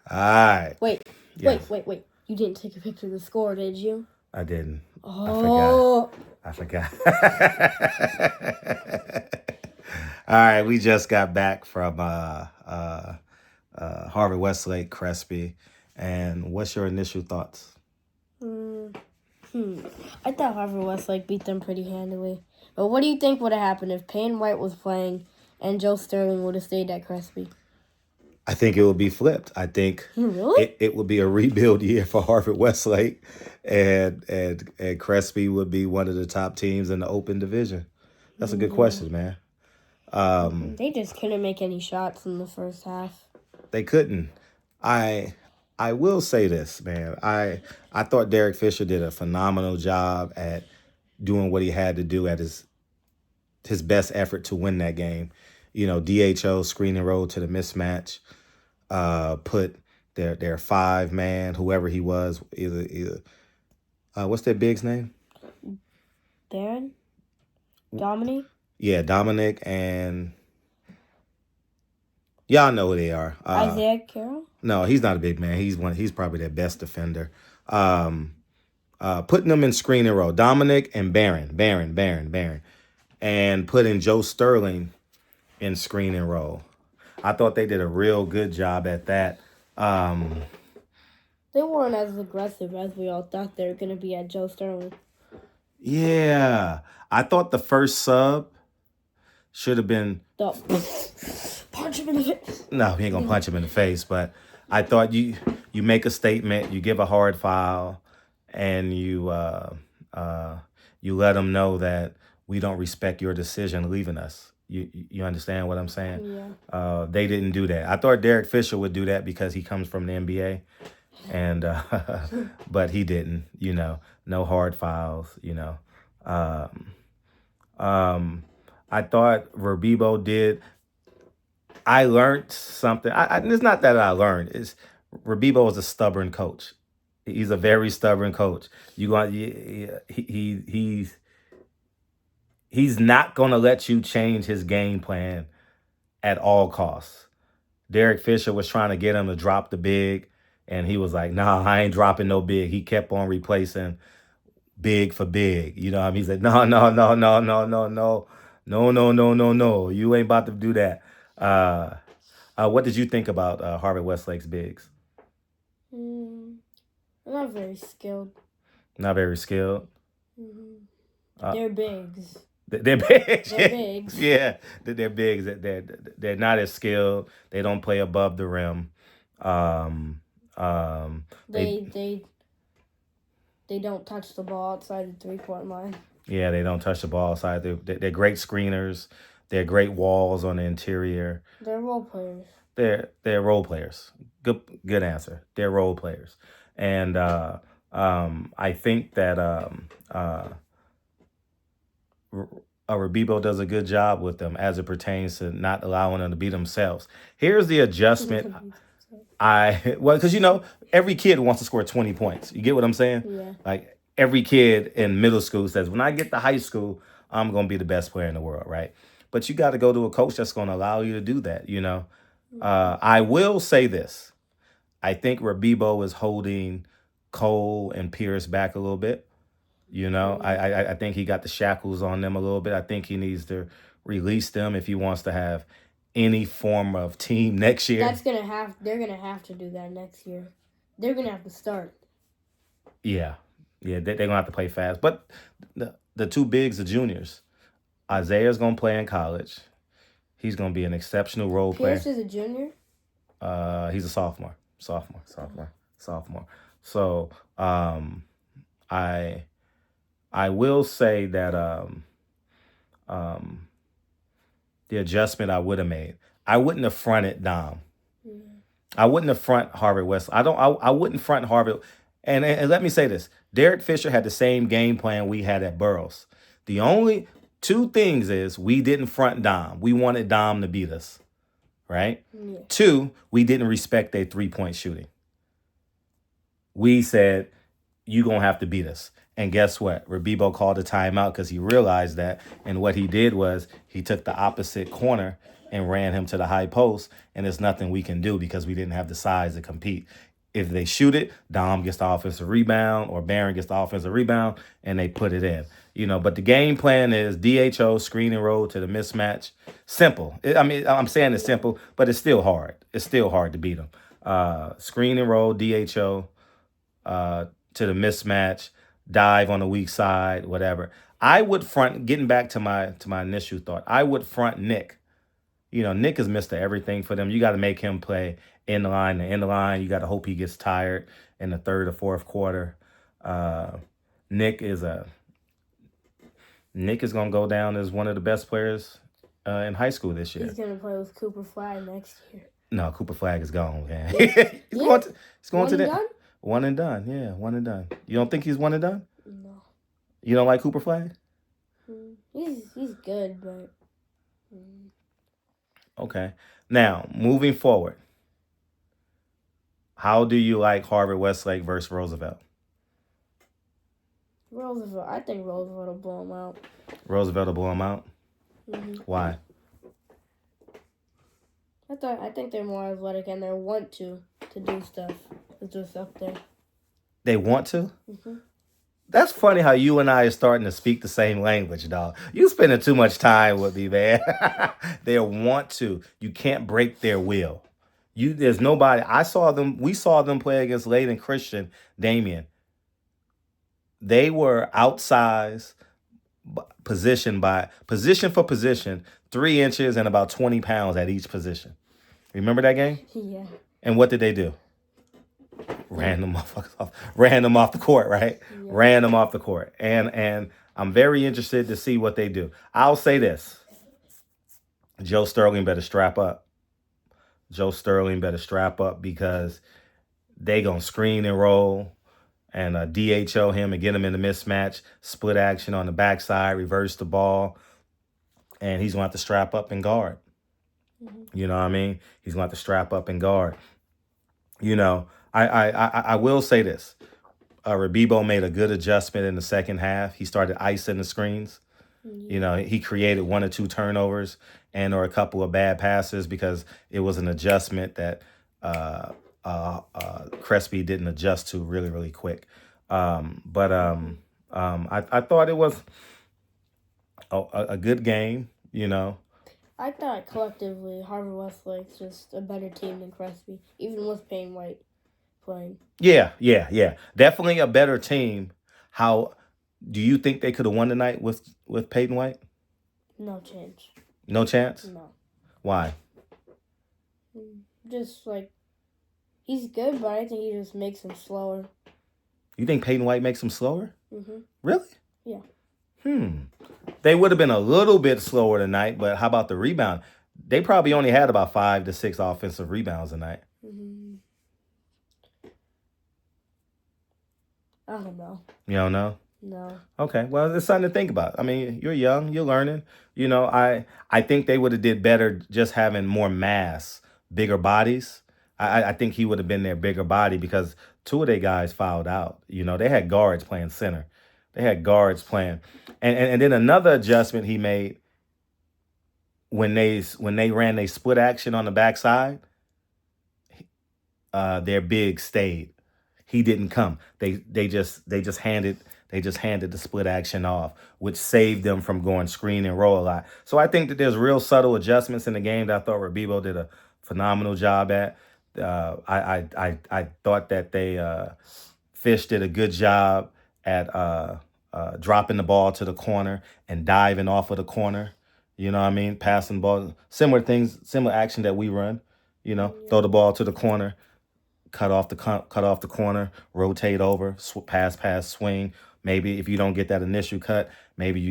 All right. Wait. Yes. Wait. You didn't take a picture of the score, did you? I didn't. Oh. I forgot. All right. We just got back from Harvard Westlake, Crespi. And what's your initial thoughts? I thought Harvard Westlake beat them pretty handily. But what do you think would have happened if Payne White was playing and Joe Sterling would have stayed at Crespi? I think it would be flipped. I think Really? it would be a rebuild year for Harvard Westlake, and Crespi would be one of the top teams in the Open Division. That's a good question, man. They just couldn't make any shots in the first half. They couldn't. I I will say this, man. I thought Derek Fisher did a phenomenal job at doing what he had to do at his best effort to win that game. DHO screen and roll to the mismatch. Put their five man, whoever he was, either what's their big's name? Darren? Dominic? Yeah, Dominic, and y'all know who they are. Isaiah Carroll? No, he's not a big man. He's probably their best defender. Putting them in screen and roll. Dominic and Barron, and putting Joe Sterling in screen and roll. I thought they did a real good job at that. They weren't as aggressive as we all thought they were going to be at Joe Sterling. Yeah, I thought the first sub should have been. Punch him in the face. No, he ain't gonna punch him in the face. But I thought you make a statement, you give a hard foul, and you let them know that we don't respect your decision leaving us. You understand what I'm saying? Yeah. They didn't do that. I thought Derek Fisher would do that because he comes from the NBA, and but he didn't. No hard fouls. I thought Verbibo did. I learned something. It's not that I learned. It's Verbibo is a stubborn coach. He's a very stubborn coach. He's not going to let you change his game plan at all costs. Derek Fisher was trying to get him to drop the big, and he was like, "Nah, I ain't dropping no big." He kept on replacing big for big. You know what I mean? He said, "No, no, no, no, no, no, no, no, no, no, no, no. You ain't about to do that." What did you think about Harvard Westlake's bigs? Not very skilled. Not very skilled. They're bigs. They're bigs. They're bigs. Yeah, they're bigs. They're not as skilled. They don't play above the rim. They don't touch the ball outside the 3-point line. Yeah, they don't touch the ball outside. They're great screeners. They're great walls on the interior. They're role players. They're role players. Good answer. They're role players. And I think that Rebibo does a good job with them as it pertains to not allowing them to be themselves. Here's the adjustment. Because every kid wants to score 20 points. You get what I'm saying? Yeah. Like every kid in middle school says, when I get to high school, I'm going to be the best player in the world, right? But you got to go to a coach that's going to allow you to do that, I will say this. I think Rebibo is holding Cole and Pierce back a little bit. I think he got the shackles on them a little bit. I think he needs to release them if he wants to have any form of team next year. They're gonna have to do that next year. They're gonna have to start. Yeah, they're gonna have to play fast. But the two bigs are juniors. Isaiah's gonna play in college. He's gonna be an exceptional role player. Pierce is a junior. He's a sophomore. So I will say that the adjustment I would have made, I wouldn't have fronted Dom. I wouldn't have front Harvard West. I wouldn't front Harvard. And let me say this: Derek Fisher had the same game plan we had at Burroughs. The only two things is we didn't front Dom. We wanted Dom to beat us, right? Yeah. 2, we didn't respect their 3-point shooting. We said, you're going to have to beat us. And guess what? Rebibo called a timeout because he realized that. And what he did was he took the opposite corner and ran him to the high post, and there's nothing we can do because we didn't have the size to compete. If they shoot it, Dom gets the offensive rebound or Barron gets the offensive rebound and they put it in. But the game plan is DHO, screen and roll to the mismatch. Simple. I mean, I'm saying it's simple, but it's still hard. It's still hard to beat them. Screen and roll, DHO to the mismatch, dive on the weak side, whatever. I would front, getting back to my initial thought, I would front Nick. Nick is Mr. Everything for them. You got to make him play in the line to end the line. You got to hope he gets tired in the third or fourth quarter. Uh, Nick is going to go down as one of the best players in high school this year. He's going to play with Cooper Flag next year. No, Cooper Flag is gone, man. He's going to the done? One and done. Yeah, one and done. You don't think he's one and done? No. You don't like Cooper Flag? He's good, but. Okay. Now, moving forward, how do you like Harvard Westlake versus Roosevelt? Roosevelt. I think Roosevelt will blow him out. Roosevelt will blow him out? Mm-hmm. Why? I think they're more athletic and they want to do stuff. It's just up there. They want to? Mm-hmm. That's funny how you and I are starting to speak the same language, dog. You spending too much time with me, man. They want to. You can't break their will. There's nobody. We saw them play against Layden Christian, Damian. They were outsized position for position, 3 inches and about 20 pounds at each position. Remember that game? Yeah. And what did they do? Ran them off the court, right? Yeah. Ran them off the court. And I'm very interested to see what they do. I'll say this. Joe Sterling better strap up. Because they going to screen and roll and DHO him and get him in the mismatch, split action on the backside, reverse the ball, and he's going to have to strap up and guard. Mm-hmm. You know what I mean? He's going to have to strap up and guard. I will say this. Rebibo made a good adjustment in the second half. He started icing the screens. Mm-hmm. He created 1 or 2 turnovers or a couple of bad passes because it was an adjustment that Crespi didn't adjust to really, really quick. I thought it was a good game, I thought collectively Harvard Westlake's just a better team than Crespi, even with Payne White playing. Yeah. Definitely a better team. How do you think they could have won tonight with Peyton White? No chance. No chance? No. Why? Just he's good, but I think he just makes him slower. You think Peyton White makes him slower? Mm-hmm. Really? Yeah. They would have been a little bit slower tonight, but how about the rebound? They probably only had about 5 to 6 offensive rebounds tonight. Mm-hmm. I don't know. You don't know? No. Okay, well, it's something to think about. I mean, you're young, you're learning. I think they would have did better just having more mass, bigger bodies. I think he would have been their bigger body because 2 of their guys fouled out. They had guards playing center. They had guards playing. And then another adjustment he made when they ran their split action on the backside, their big stayed. He didn't come. They just handed the split action off, which saved them from going screen and roll a lot. So I think that there's real subtle adjustments in the game that I thought Rebibo did a phenomenal job at. I thought that Fish did a good job at dropping the ball to the corner and diving off of the corner. You know what I mean? Passing the ball, similar action that we run. Throw the ball to the corner. Cut off the corner, rotate over, pass, swing. Maybe if you don't get that initial cut, maybe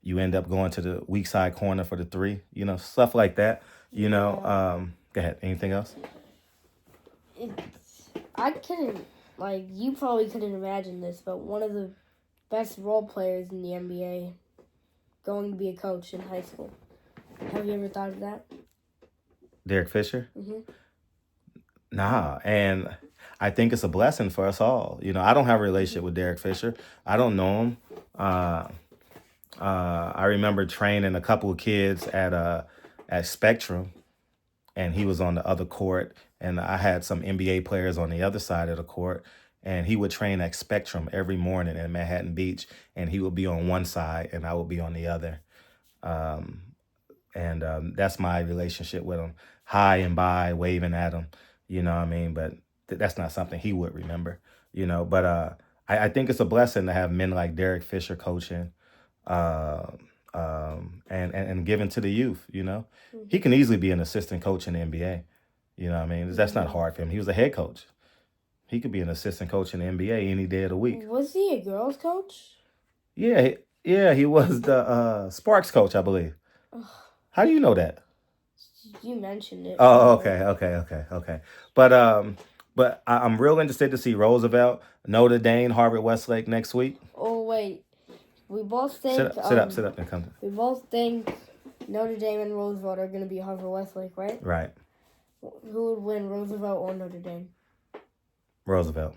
you end up going to the weak side corner for the 3. Stuff like that. Go ahead. Anything else? I couldn't you probably couldn't imagine this, but one of the best role players in the NBA going to be a coach in high school. Have you ever thought of that? Derek Fisher? Mm-hmm. Nah, and I think it's a blessing for us all. I don't have a relationship with Derek Fisher. I don't know him. I remember training a couple of kids at at Spectrum, and he was on the other court, and I had some NBA players on the other side of the court, and he would train at Spectrum every morning in Manhattan Beach, and he would be on one side and I would be on the other. Um, and that's my relationship with him. High and by, waving at him, you know what I mean? But that's not something he would remember, you know. But I think it's a blessing to have men like Derek Fisher coaching, uh, and giving to the youth, you know. He can easily be an assistant coach in the NBA, you know what I mean? That's not hard for him. He was a head coach. He could be an assistant coach in the NBA any day of the week. Was he a girls coach? Yeah, he was the Sparks coach, I believe. How do you know that? You mentioned it. Oh, okay. But I'm real interested to see Roosevelt, Notre Dame, Harvard, Westlake next week. Oh wait, we both think. Sit up, and come. We both think Notre Dame and Roosevelt are going to be Harvard Westlake, right? Right. Who would win, Roosevelt or Notre Dame? Roosevelt.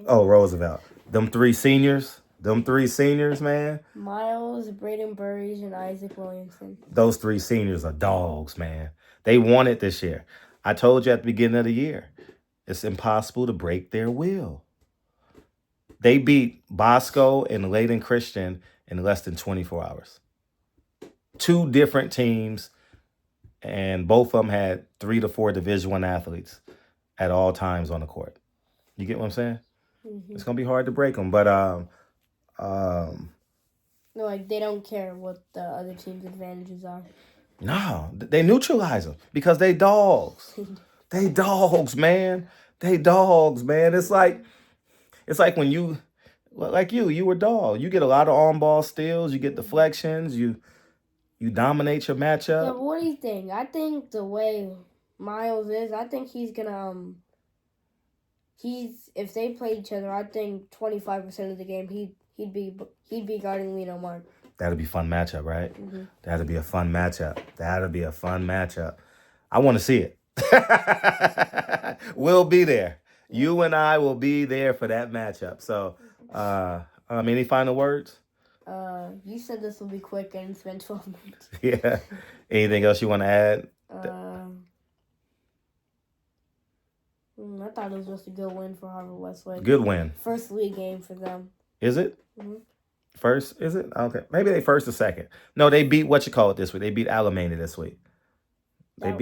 Oh, Roosevelt. Them three seniors, man. Miles, Braden Burridge, and Isaac Williamson. Those three seniors are dogs, man. They won it this year. I told you at the beginning of the year, it's impossible to break their will. They beat Bosco and Layton Christian in less than 24 hours. Two different teams, and both of them had 3 to 4 Division I athletes at all times on the court. You get what I'm saying? Mm-hmm. It's gonna be hard to break them, but no, like they don't care what the other team's advantages are. No, they neutralize them because they dogs. They dogs, man. It's like when you were dog. You get a lot of on ball steals. You get deflections. You dominate your matchup. Yeah, but what do you think? I think the way Miles is, I think he's gonna if they play each other, I think 25% of the game he'd be guarding Lino Mark. That'll be a fun matchup, right? Mm-hmm. That'll be a fun matchup. I want to see it. We'll be there. You and I will be there for that matchup. So, any final words? You said this will be quick and it's been 12 minutes. Yeah. Anything else you want to add? I thought it was just a good win for Harvard Westlake. Good win. First league game for them. Is it? Mm-hmm. First? Is it? Okay. Maybe they first or second. No, they beat this week. They beat Alamany this week. That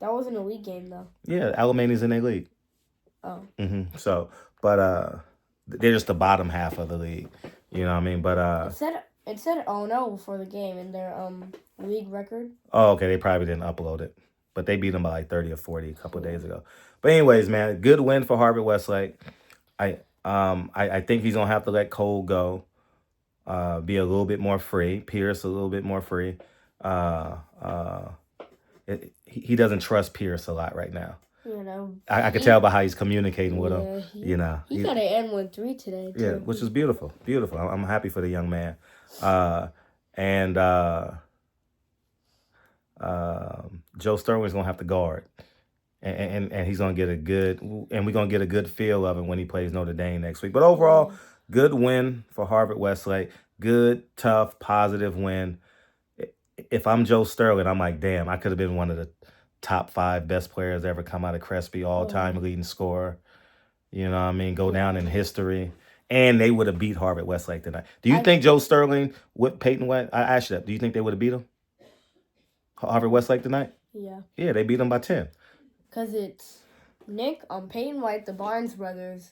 wasn't a league game, though. Yeah, Alamany's in their league. Oh. Mm-hmm. So, but they're just the bottom half of the league. You know what I mean? But it said 0-0 before the game in their league record. Oh, okay. They probably didn't upload it, but they beat them by like 30 or 40 a couple of days ago. But anyways, man, good win for Harvard Westlake. I think he's gonna have to let Cole go, be a little bit more free. Pierce a little bit more free. He doesn't trust Pierce a lot right now. You know, I could tell by how he's communicating with him. You know, he got an N13 today too. Yeah, which is beautiful. I'm happy for the young man. Joe Sterling's gonna have to guard, and he's gonna get we're gonna get a good feel of it when he plays Notre Dame next week. But overall, good win for Harvard Westlake. Good, tough, positive win. If I'm Joe Sterling, I'm like, damn, I could have been one of the top 5 best players ever come out of Crespi, all-time leading scorer. You know what I mean? Go down in history. And they would have beat Harvard Westlake tonight. Do you think Joe Sterling with Peyton West? I asked you that. Do you think they would have beat him? Harvard Westlake tonight? Yeah. Yeah, they beat them by 10. Because it's Nick, Peyton White, the Barnes brothers.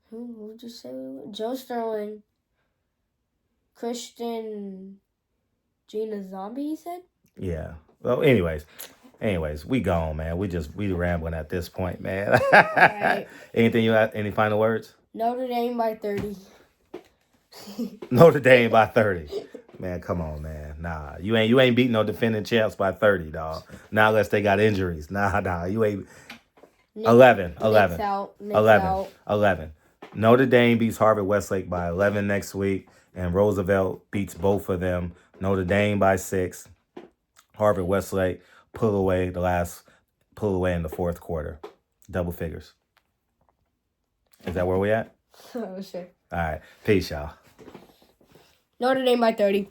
Who would you say? Joe Sterling, Christian, Gina Zombie, you said? Yeah. Well, anyways, we gone, man. We rambling at this point, man. All right. Any final words? Notre Dame by 30. Notre Dame by 30. Man, come on, man. Nah, you ain't beating no defending champs by 30, dog. Not unless they got injuries. Nah, you ain't. 11. Nick's out. 11. Notre Dame beats Harvard Westlake by 11 next week, and Roosevelt beats both of them. Notre Dame by 6. Harvard Westlake pull away in the fourth quarter. Double figures. Is that where we at? Oh, sure. All right. Peace, y'all. Notre Dame by 30.